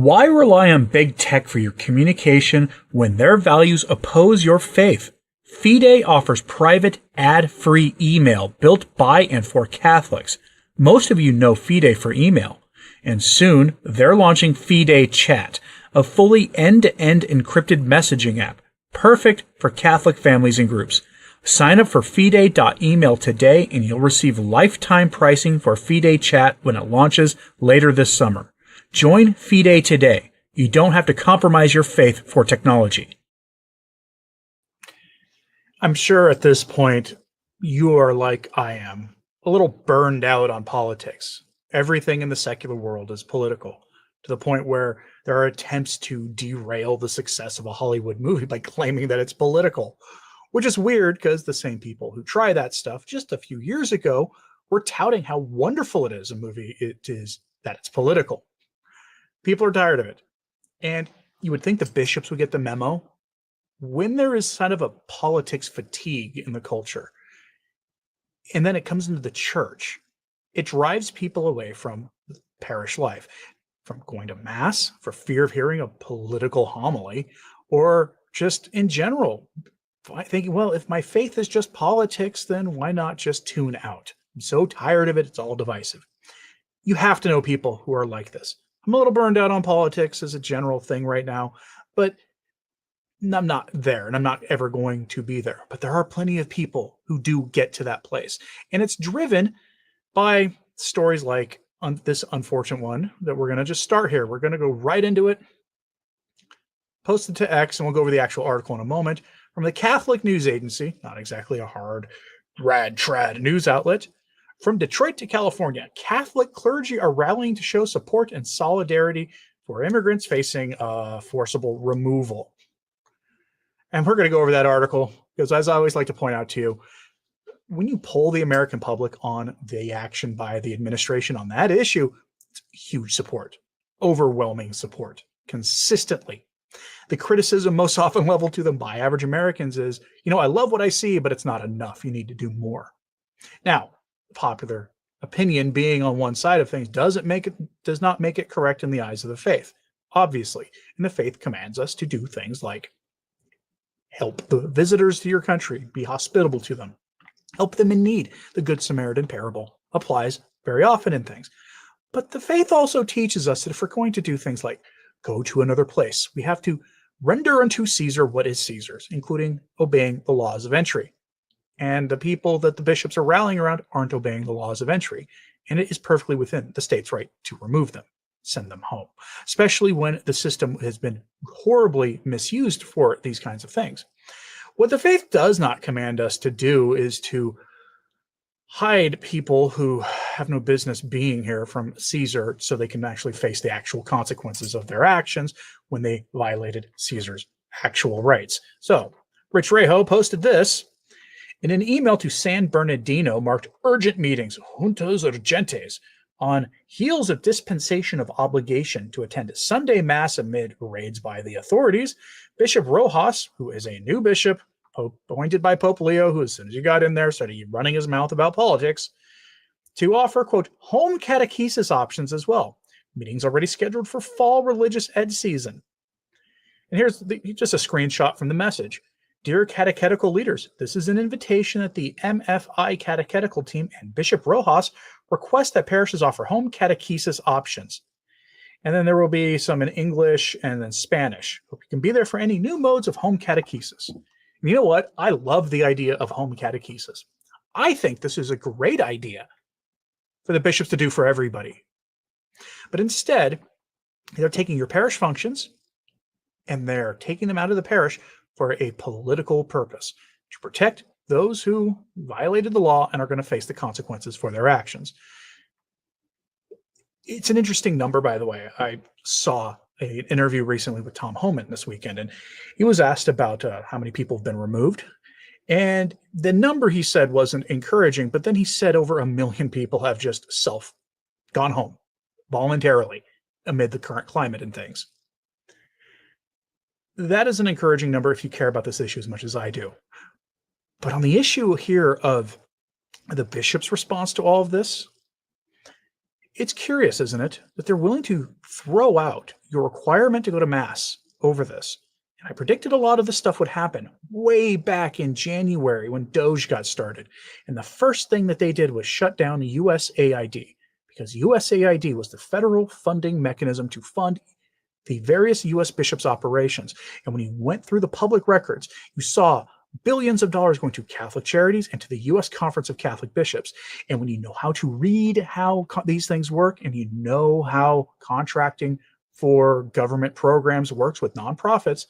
Why rely on big tech for your communication when their values oppose your faith? Fide offers private, ad-free email built by and for Catholics. Most of you know Fide for email. And soon, they're launching Fide Chat, a fully end-to-end encrypted messaging app, perfect for Catholic families and groups. Sign up for fide.email today and you'll receive lifetime pricing for Fide Chat when it launches later this summer. Join Fide today. You don't have to compromise your faith for technology. I'm sure at this point you are like I am, a little burned out on politics. Everything in the secular world is political, to the point where there are attempts to derail the success of a Hollywood movie by claiming that it's political, which is weird because the same people who try that stuff just a few years ago were touting how wonderful it is a movie it is that it's political. People are tired of it. And you would think the bishops would get the memo. When there is kind of a politics fatigue in the culture, and then it comes into the church, it drives people away from parish life, from going to mass for fear of hearing a political homily, or just in general, thinking, well, if my faith is just politics, then why not just tune out? I'm so tired of it, it's all divisive. You have to know people who are like this. I'm a little burned out on politics as a general thing right now, but I'm not there, and I'm not ever going to be there. But there are plenty of people who do get to that place. And it's driven by stories like this unfortunate one that we're going to just start here. We're going to go right into it, post it to X, and we'll go over the actual article in a moment. From the Catholic News Agency, not exactly a hard, trad news outlet. From Detroit to California, Catholic clergy are rallying to show support and solidarity for immigrants facing forcible removal. And we're going to go over that article because, as I always like to point out to you, when you poll the American public on the action by the administration on that issue, it's huge support, overwhelming support, consistently. The criticism most often leveled to them by average Americans is, I love what I see, but it's not enough. You need to do more. Now, popular opinion being on one side of things does not make it correct in the eyes of the faith, obviously. And the faith commands us to do things like help the visitors to your country, be hospitable to them, help them in need. The Good Samaritan parable applies very often in things. But the faith also teaches us that if we're going to do things like go to another place, we have to render unto Caesar what is Caesar's, including obeying the laws of entry. And the people that the bishops are rallying around aren't obeying the laws of entry. And it is perfectly within the state's right to remove them, send them home, especially when the system has been horribly misused for these kinds of things. What the faith does not command us to do is to hide people who have no business being here from Caesar so they can actually face the actual consequences of their actions when they violated Caesar's actual rights. So, Rich Rejo posted this. In an email to San Bernardino marked urgent meetings, juntas urgentes, on heels of dispensation of obligation to attend Sunday Mass amid raids by the authorities, Bishop Rojas, who is a new bishop appointed by Pope Leo, who as soon as he got in there started running his mouth about politics, to offer, quote, home catechesis options as well. Meetings already scheduled for fall religious ed season. And here's just a screenshot from the message. Dear catechetical leaders, this is an invitation that the MFI catechetical team and Bishop Rojas request that parishes offer home catechesis options. And then there will be some in English and then Spanish. Hope you can be there for any new modes of home catechesis. And you know what? I love the idea of home catechesis. I think this is a great idea for the bishops to do for everybody. But instead, they're taking your parish functions and they're taking them out of the parish for a political purpose, to protect those who violated the law and are going to face the consequences for their actions. It's an interesting number, by the way. I saw an interview recently with Tom Homan this weekend, and he was asked about how many people have been removed. And the number he said wasn't encouraging, but then he said over 1 million people have just gone home voluntarily amid the current climate and things. That is an encouraging number if you care about this issue as much as I do. But on the issue here of the bishop's response to all of this, it's curious, isn't it, that they're willing to throw out your requirement to go to Mass over this. And I predicted a lot of this stuff would happen way back in January when Doge got started. And the first thing that they did was shut down USAID, because USAID was the federal funding mechanism to fund the various U.S. bishops' operations. And when you went through the public records, you saw billions of dollars going to Catholic charities and to the U.S. Conference of Catholic Bishops. And when you know how to read how these things work, and you know how contracting for government programs works with nonprofits,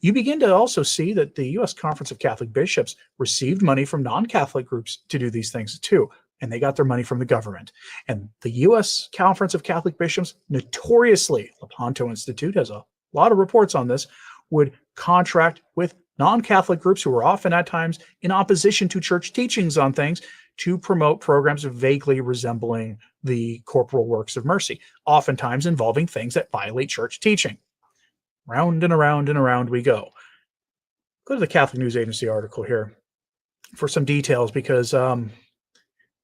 you begin to also see that the U.S. Conference of Catholic Bishops received money from non-Catholic groups to do these things too, and they got their money from the government. And the U.S. Conference of Catholic Bishops, notoriously, Lepanto Institute has a lot of reports on this, would contract with non-Catholic groups who were often at times in opposition to church teachings on things to promote programs vaguely resembling the corporal works of mercy, oftentimes involving things that violate church teaching. Round and around and around we go. Go to the Catholic News Agency article here for some details, because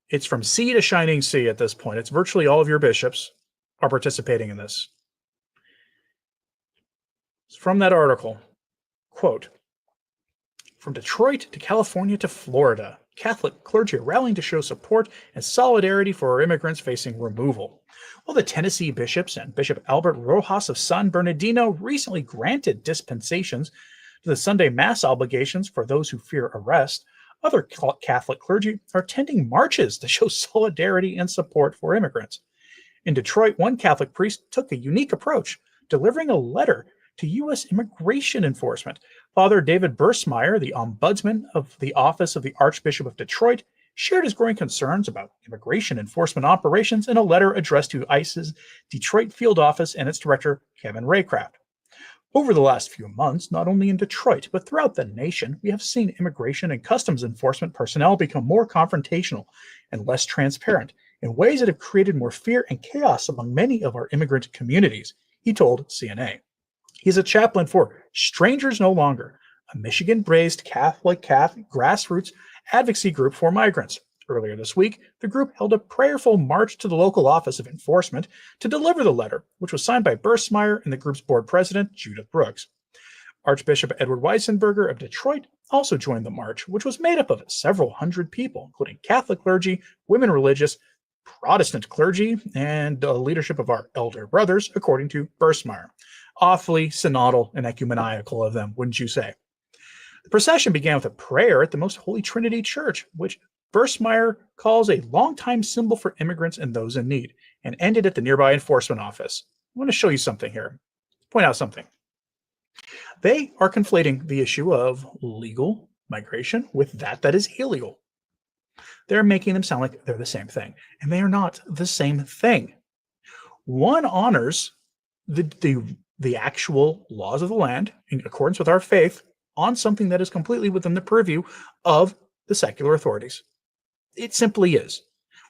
it's from sea to shining sea at this point. It's virtually all of your bishops are participating in this. From that article, quote, "From Detroit to California to Florida, Catholic clergy are rallying to show support and solidarity for our immigrants facing removal. Well, the Tennessee bishops and Bishop Albert Rojas of San Bernardino recently granted dispensations to the Sunday Mass obligations for those who fear arrest. Other Catholic clergy are attending marches to show solidarity and support for immigrants. In Detroit, one Catholic priest took a unique approach, delivering a letter to U.S. immigration enforcement. Father David Bursmeyer, the ombudsman of the Office of the Archbishop of Detroit, shared his growing concerns about immigration enforcement operations in a letter addressed to ICE's Detroit field office and its director, Kevin Raycraft. Over the last few months, not only in Detroit, but throughout the nation, we have seen immigration and customs enforcement personnel become more confrontational and less transparent in ways that have created more fear and chaos among many of our immigrant communities," he told CNA. He's a chaplain for Strangers No Longer, a Michigan-based Catholic grassroots advocacy group for migrants. Earlier this week, the group held a prayerful march to the local office of enforcement to deliver the letter, which was signed by Bursmeyer and the group's board president, Judith Brooks. Archbishop Edward Weisenberger of Detroit also joined the march, which was made up of several hundred people, including Catholic clergy, women religious, Protestant clergy, and the leadership of our elder brothers, according to Bursmeyer. Awfully synodal and ecumenical of them, wouldn't you say? The procession began with a prayer at the Most Holy Trinity Church, which Bursmeyer calls a longtime symbol for immigrants and those in need, and ended at the nearby enforcement office. I want to show you something here. Point out something. They are conflating the issue of legal migration with that is illegal. They're making them sound like they're the same thing, and they are not the same thing. One honors the actual laws of the land in accordance with our faith on something that is completely within the purview of the secular authorities. It simply is.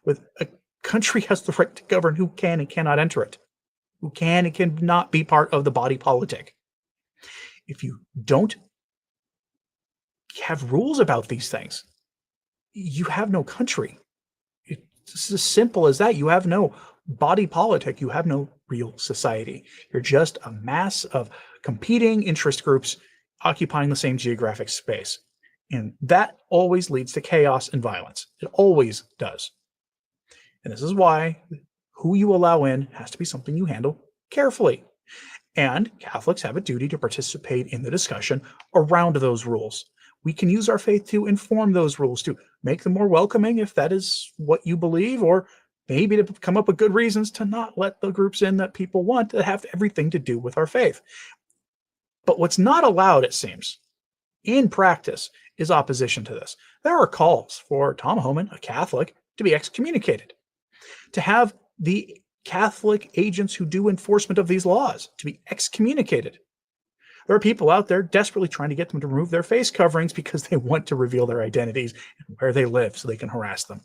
With a country has the right to govern who can and cannot enter it, who can and cannot be part of the body politic. If you don't have rules about these things, you have no country. It's as simple as that. You have no body politic. You have no real society. You're just a mass of competing interest groups occupying the same geographic space. And that always leads to chaos and violence. It always does. And this is why who you allow in has to be something you handle carefully. And Catholics have a duty to participate in the discussion around those rules. We can use our faith to inform those rules, to make them more welcoming if that is what you believe, or maybe to come up with good reasons to not let the groups in that people want that have everything to do with our faith. But what's not allowed, it seems, in practice, is opposition to this. There are calls for Tom Homan, a Catholic, to be excommunicated, to have the Catholic agents who do enforcement of these laws to be excommunicated. There are people out there desperately trying to get them to remove their face coverings because they want to reveal their identities and where they live so they can harass them.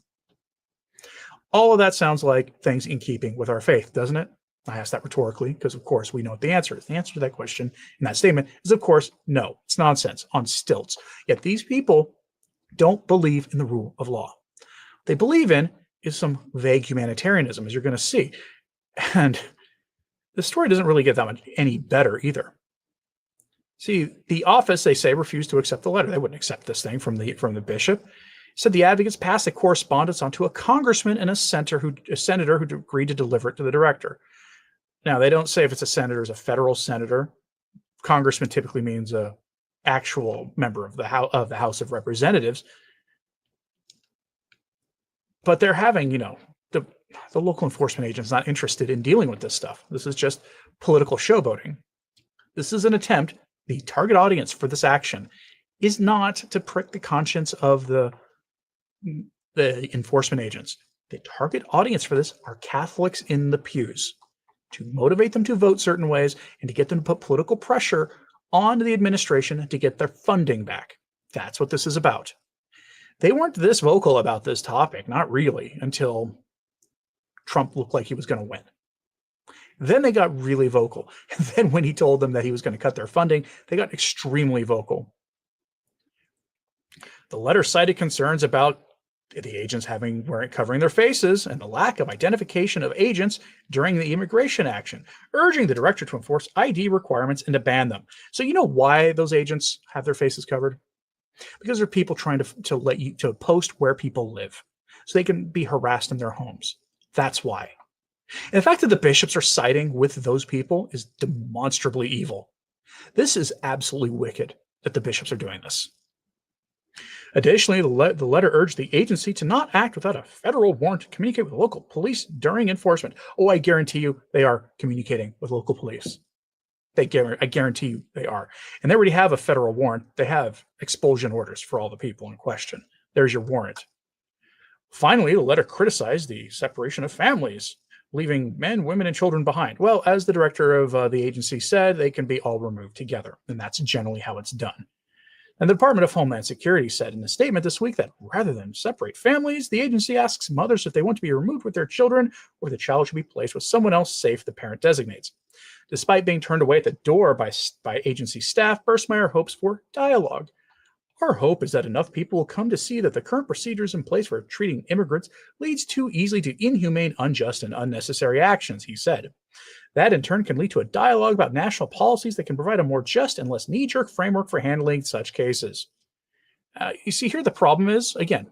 All of that sounds like things in keeping with our faith, doesn't it? I ask that rhetorically because, of course, we know what the answer is. The answer to that question in that statement is, of course, no. It's nonsense on stilts. Yet these people don't believe in the rule of law. What they believe in is some vague humanitarianism, as you're going to see. And The story doesn't really get that much any better either. See, the office, they say, refused to accept the letter. They wouldn't accept this thing from the bishop. Said the advocates passed the correspondence on to a congressman and a senator who agreed to deliver it to the director. Now, they don't say if it's a senator, it's a federal senator. Congressman typically means a actual member of the House of Representatives. But they're having, the local enforcement agent's not interested in dealing with this stuff. This is just political showboating. This is an attempt. The target audience for this action is not to prick the conscience of the enforcement agents. The target audience for this are Catholics in the pews, to motivate them to vote certain ways and to get them to put political pressure on the administration to get their funding back. That's what this is about. They weren't this vocal about this topic, not really, until Trump looked like he was going to win. Then they got really vocal. And then when he told them that he was going to cut their funding, they got extremely vocal. The letter cited concerns about the agents covering their faces and the lack of identification of agents during the immigration action, urging the director to enforce ID requirements and to ban them. So you know why those agents have their faces covered? Because there are people trying to post where people live so they can be harassed in their homes. That's why. And the fact that the bishops are siding with those people is demonstrably evil. This is absolutely wicked that the bishops are doing this. Additionally, the letter urged the agency to not act without a federal warrant to communicate with local police during enforcement. Oh, I guarantee you they are communicating with local police. I guarantee you they are. And they already have a federal warrant. They have expulsion orders for all the people in question. There's your warrant. Finally, the letter criticized the separation of families, leaving men, women, and children behind. Well, as the director of the agency said, they can be all removed together, and that's generally how it's done. And the Department of Homeland Security said in a statement this week that rather than separate families, the agency asks mothers if they want to be removed with their children or the child should be placed with someone else safe the parent designates. Despite being turned away at the door by agency staff, Burstmeyer hopes for dialogue. Our hope is that enough people will come to see that the current procedures in place for treating immigrants leads too easily to inhumane, unjust, and unnecessary actions, he said. That, in turn, can lead to a dialogue about national policies that can provide a more just and less knee-jerk framework for handling such cases. You see, here the problem is, again,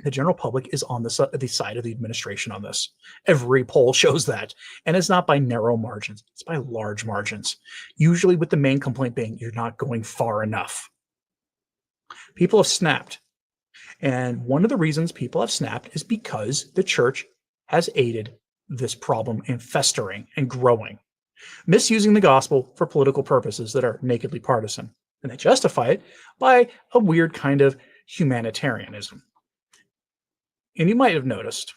the general public is on the side of the administration on this. Every poll shows that. And it's not by narrow margins. It's by large margins. Usually with the main complaint being, you're not going far enough. People have snapped. And one of the reasons people have snapped is because the church has aided this problem in festering and growing, misusing the gospel for political purposes that are nakedly partisan. And they justify it by a weird kind of humanitarianism. And you might have noticed,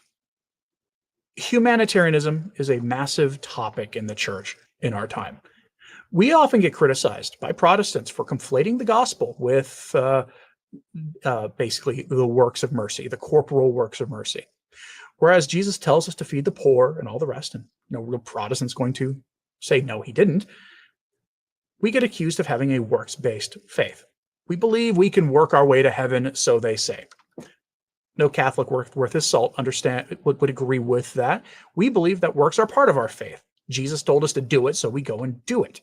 humanitarianism is a massive topic in the church in our time. We often get criticized by Protestants for conflating the gospel with basically the works of mercy, the corporal works of mercy. Whereas Jesus tells us to feed the poor and all the rest, and no real Protestant's going to say, no, he didn't. We get accused of having a works-based faith. We believe we can work our way to heaven, so they say. No Catholic worth his salt would agree with that. We believe that works are part of our faith. Jesus told us to do it, so we go and do it.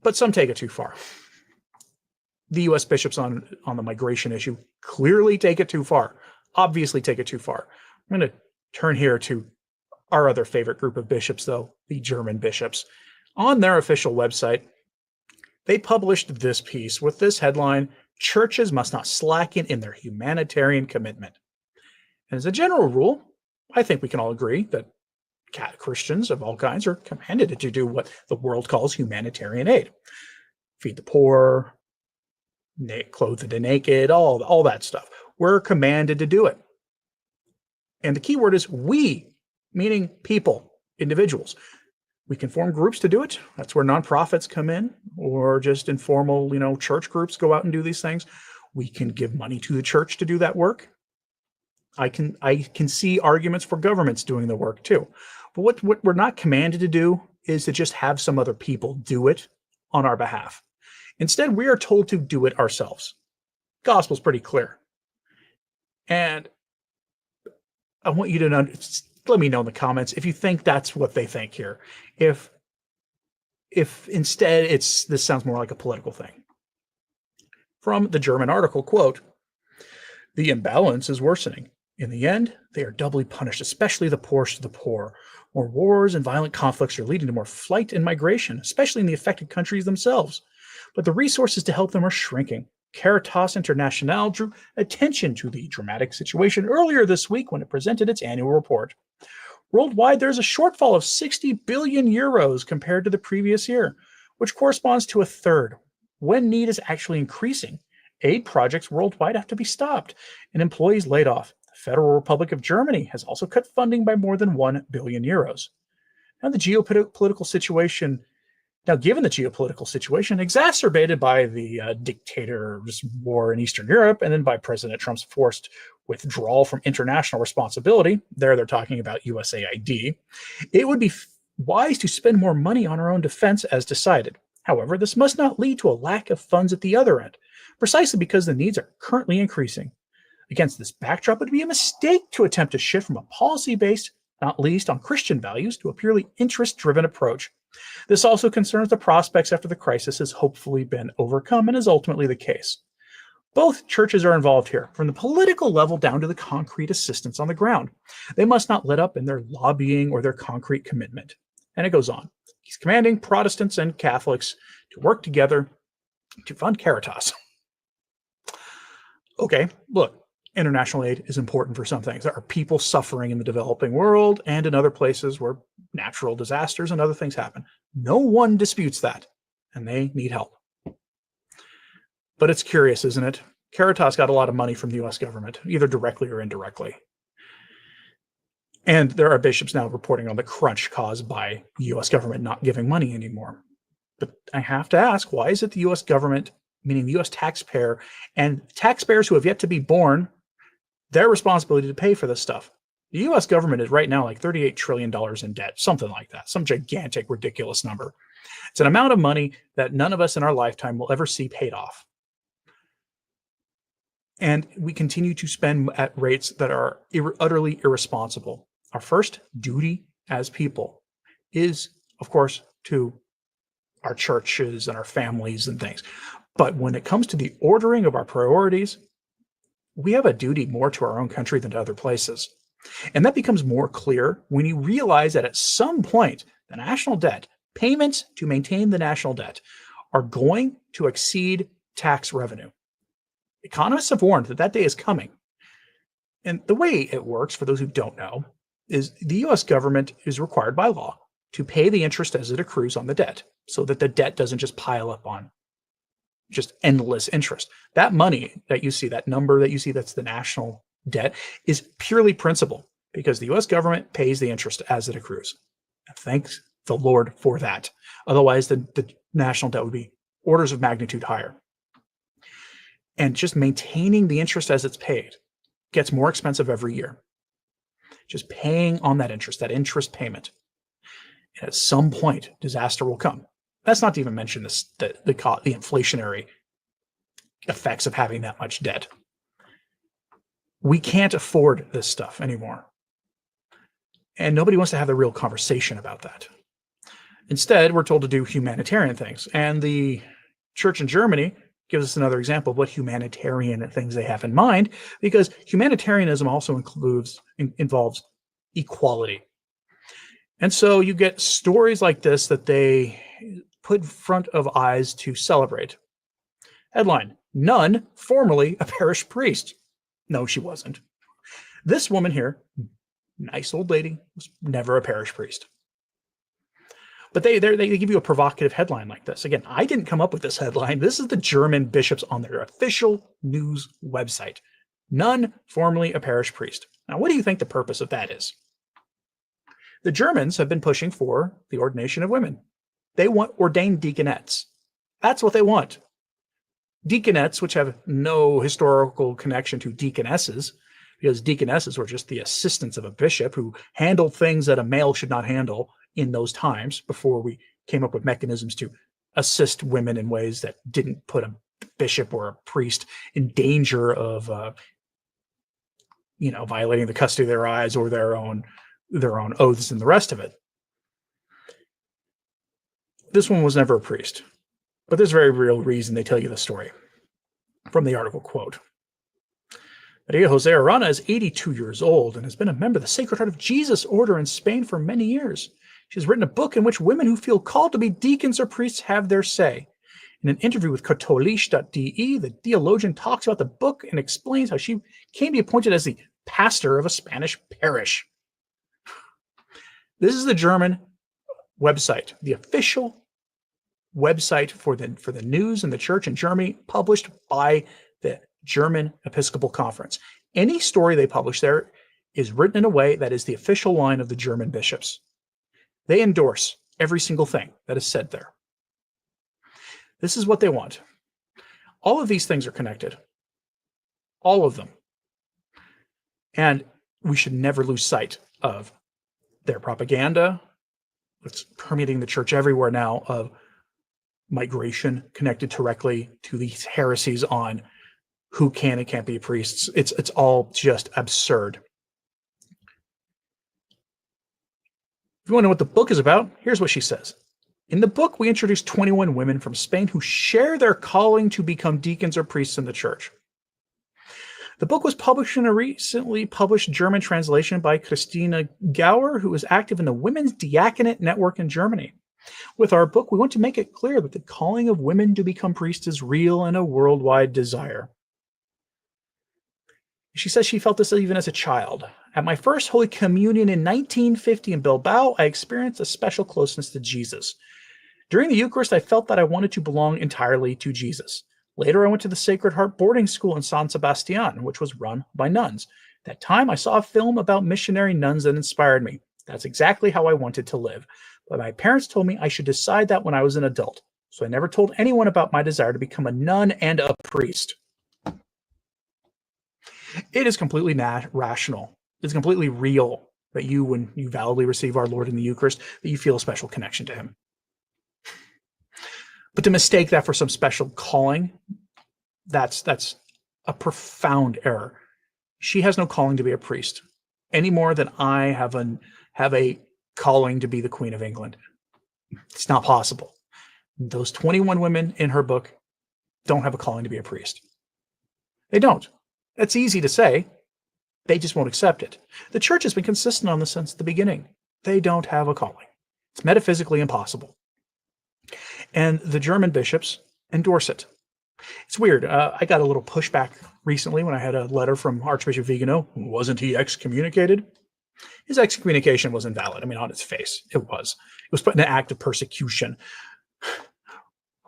But some take it too far. The U.S. bishops on the migration issue clearly take it too far. Obviously take it too far. I'm going to turn here to our other favorite group of bishops, though, the German bishops. On their official website, they published this piece with this headline, "Churches must not slacken in their humanitarian commitment." And as a general rule, I think we can all agree that Christians of all kinds are commanded to do what the world calls humanitarian aid. Feed the poor, clothe the naked, all that stuff. We're commanded to do it. And the key word is we, meaning people, individuals. We can form groups to do it. That's where nonprofits come in, or just informal, church groups go out and do these things. We can give money to the church to do that work. I can see arguments for governments doing the work too. But what we're not commanded to do is to just have some other people do it on our behalf. Instead, we are told to do it ourselves. Gospel's pretty clear. And I want you to let me know in the comments if you think that's what they think here. If instead this sounds more like a political thing. From the German article, quote, "The imbalance is worsening. In the end, they are doubly punished, especially the poorest of the poor. More wars and violent conflicts are leading to more flight and migration, especially in the affected countries themselves. But the resources to help them are shrinking. Caritas International drew attention to the dramatic situation earlier this week when it presented its annual report. Worldwide, there's a shortfall of 60 billion euros compared to the previous year, which corresponds to a third. When need is actually increasing, aid projects worldwide have to be stopped and employees laid off. The Federal Republic of Germany has also cut funding by more than 1 billion euros. Now, given the geopolitical situation exacerbated by the dictator's war in Eastern Europe and then by President Trump's forced withdrawal from international responsibility, they're talking about USAID, it would be wise to spend more money on our own defense as decided. However, this must not lead to a lack of funds at the other end, precisely because the needs are currently increasing. Against this backdrop, it would be a mistake to attempt to shift from a policy-based, not least on Christian values, to a purely interest-driven approach. This also concerns the prospects after the crisis has hopefully been overcome and is ultimately the case. Both churches are involved here, from the political level down to the concrete assistance on the ground. They must not let up in their lobbying or their concrete commitment." And it goes on. He's commanding Protestants and Catholics to work together to fund Caritas. Okay, look, international aid is important for some things. There are people suffering in the developing world and in other places where natural disasters and other things happen. No one disputes that, and they need help. But it's curious, isn't it? Caritas got a lot of money from the U.S. government, either directly or indirectly. And there are bishops now reporting on the crunch caused by the U.S. government not giving money anymore. But I have to ask, why is it the U.S. government, meaning the U.S. taxpayer, and taxpayers who have yet to be born, their responsibility to pay for this stuff? The U.S. government is right now like $38 trillion in debt, something like that, some gigantic, ridiculous number. It's an amount of money that none of us in our lifetime will ever see paid off. And we continue to spend at rates that are utterly irresponsible. Our first duty as people is, of course, to our churches and our families and things. But when it comes to the ordering of our priorities, we have a duty more to our own country than to other places. And that becomes more clear when you realize that at some point, the national debt, payments to maintain the national debt, are going to exceed tax revenue. Economists have warned that that day is coming. And the way it works, for those who don't know, is the U.S. government is required by law to pay the interest as it accrues on the debt, so that the debt doesn't just pile up on just endless interest. That money that you see, that number that you see, that's the national debt, is purely principal, because the U.S. government pays the interest as it accrues. Thanks the Lord for that. Otherwise, the national debt would be orders of magnitude higher. And just maintaining the interest as it's paid gets more expensive every year. Just paying on that interest payment. And at some point, disaster will come. That's not to even mention the inflationary effects of having that much debt. We can't afford this stuff anymore. And nobody wants to have the real conversation about that. Instead, we're told to do humanitarian things. And the church in Germany gives us another example of what humanitarian things they have in mind, because humanitarianism also involves equality. And so you get stories like this that they put in front of eyes to celebrate. Headline: Nun, formerly a parish priest. No, she wasn't. This woman here, nice old lady, was never a parish priest. But they give you a provocative headline like this. Again, I didn't come up with this headline. This is the German bishops on their official news website. Nun, formerly a parish priest. Now, what do you think the purpose of that is? The Germans have been pushing for the ordination of women. They want ordained deaconettes. That's what they want. Deaconettes, which have no historical connection to deaconesses, because deaconesses were just the assistants of a bishop who handled things that a male should not handle in those times, before we came up with mechanisms to assist women in ways that didn't put a bishop or a priest in danger of, violating the custody of their eyes or their own their own oaths and the rest of it. This one was never a priest, but there's a very real reason they tell you the story. From the article, quote, Maria Jose Arana is 82 years old and has been a member of the Sacred Heart of Jesus Order in Spain for many years. She has written a book in which women who feel called to be deacons or priests have their say. In an interview with Catolish.de, the theologian talks about the book and explains how she came to be appointed as the pastor of a Spanish parish. This is the German website, the official website for the news and the church in Germany, published by the German Episcopal Conference. Any story they publish there is written in a way that is the official line of the German bishops. They endorse every single thing that is said there. This is what they want. All of these things are connected. All of them. And we should never lose sight of their propaganda. It's permeating the church everywhere now, of migration connected directly to these heresies on who can and can't be priests. It's all just absurd. If you want to know what the book is about, here's what she says. In the book, we introduce 21 women from Spain who share their calling to become deacons or priests in the church. The book was published in a recently published German translation by Christina Gauer, who is active in the Women's Diaconate Network in Germany. With our book, we want to make it clear that the calling of women to become priests is real and a worldwide desire. She says she felt this even as a child. At my first Holy Communion in 1950 in Bilbao, I experienced a special closeness to Jesus. During the Eucharist, I felt that I wanted to belong entirely to Jesus. Later, I went to the Sacred Heart boarding school in San Sebastian, which was run by nuns. At that time, I saw a film about missionary nuns that inspired me. That's exactly how I wanted to live. But my parents told me I should decide that when I was an adult. So I never told anyone about my desire to become a nun and a priest. It is completely rational. It's completely real that you, when you validly receive our Lord in the Eucharist, that you feel a special connection to him. But to mistake that for some special calling, that's a profound error. She has no calling to be a priest, any more than I have a calling to be the Queen of England. It's not possible. Those 21 women in her book don't have a calling to be a priest. They don't. That's easy to say. They just won't accept it. The church has been consistent on this since the beginning. They don't have a calling. It's metaphysically impossible. And the German bishops endorse it. It's weird. I got a little pushback recently when I had a letter from Archbishop Vigano. Wasn't he excommunicated? His excommunication was invalid. I mean, on its face, it was. It was put in an act of persecution.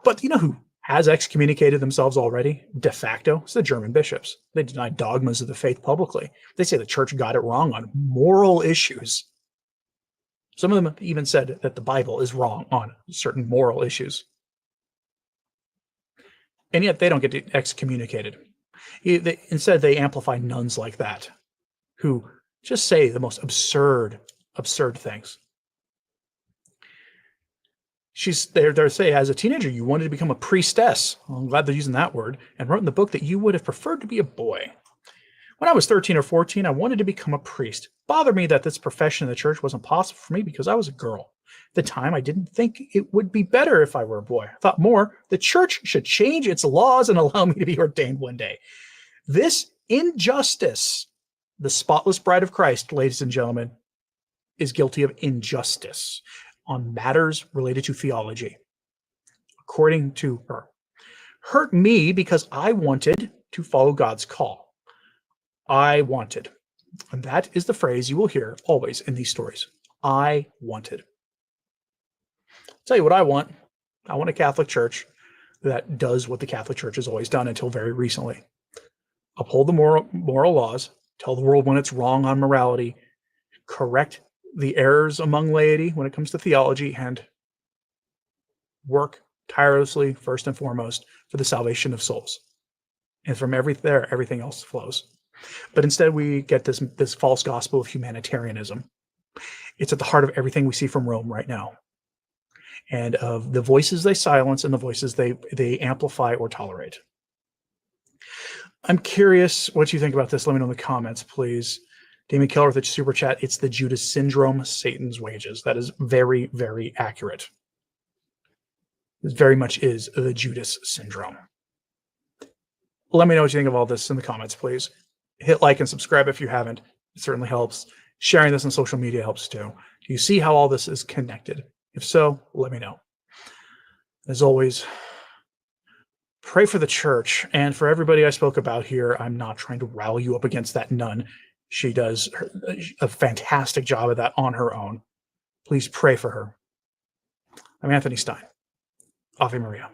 But you know who has excommunicated themselves already, de facto? It's the German bishops. They deny dogmas of the faith publicly. They say the church got it wrong on moral issues. Some of them even said that the Bible is wrong on certain moral issues. And yet they don't get excommunicated. Instead, they amplify nuns like that, who just say the most absurd things. They say, as a teenager, you wanted to become a priestess. Well, I'm glad they're using that word. And wrote in the book that you would have preferred to be a boy. When I was 13 or 14, I wanted to become a priest. It bothered me that this profession in the church wasn't possible for me because I was a girl. At the time, I didn't think it would be better if I were a boy. I thought more, the church should change its laws and allow me to be ordained one day. This injustice, the spotless bride of Christ, ladies and gentlemen, is guilty of injustice on matters related to theology, according to her. Hurt me because I wanted to follow God's call. I wanted. And that is the phrase you will hear always in these stories. I wanted. I'll tell you what I want. I want a Catholic Church that does what the Catholic Church has always done until very recently. Uphold the moral laws, tell the world when it's wrong on morality, correct the errors among laity when it comes to theology, and work tirelessly, first and foremost, for the salvation of souls. And from everything else flows. But instead, we get this false gospel of humanitarianism. It's at the heart of everything we see from Rome right now, and of the voices they silence and the voices they amplify or tolerate. I'm curious what you think about this. Let me know in the comments, please. Damien Keller with a super chat. It's the Judas syndrome, Satan's wages. That is very, very accurate. It very much is the Judas syndrome. Let me know what you think of all this in the comments, please. Hit like and subscribe if you haven't. It certainly helps. Sharing this on social media helps too. Do you see how all this is connected? If so, let me know. As always, pray for the church. And for everybody I spoke about here, I'm not trying to rally you up against that nun. She does a fantastic job of that on her own. Please pray for her. I'm Anthony Stine. Ave Maria.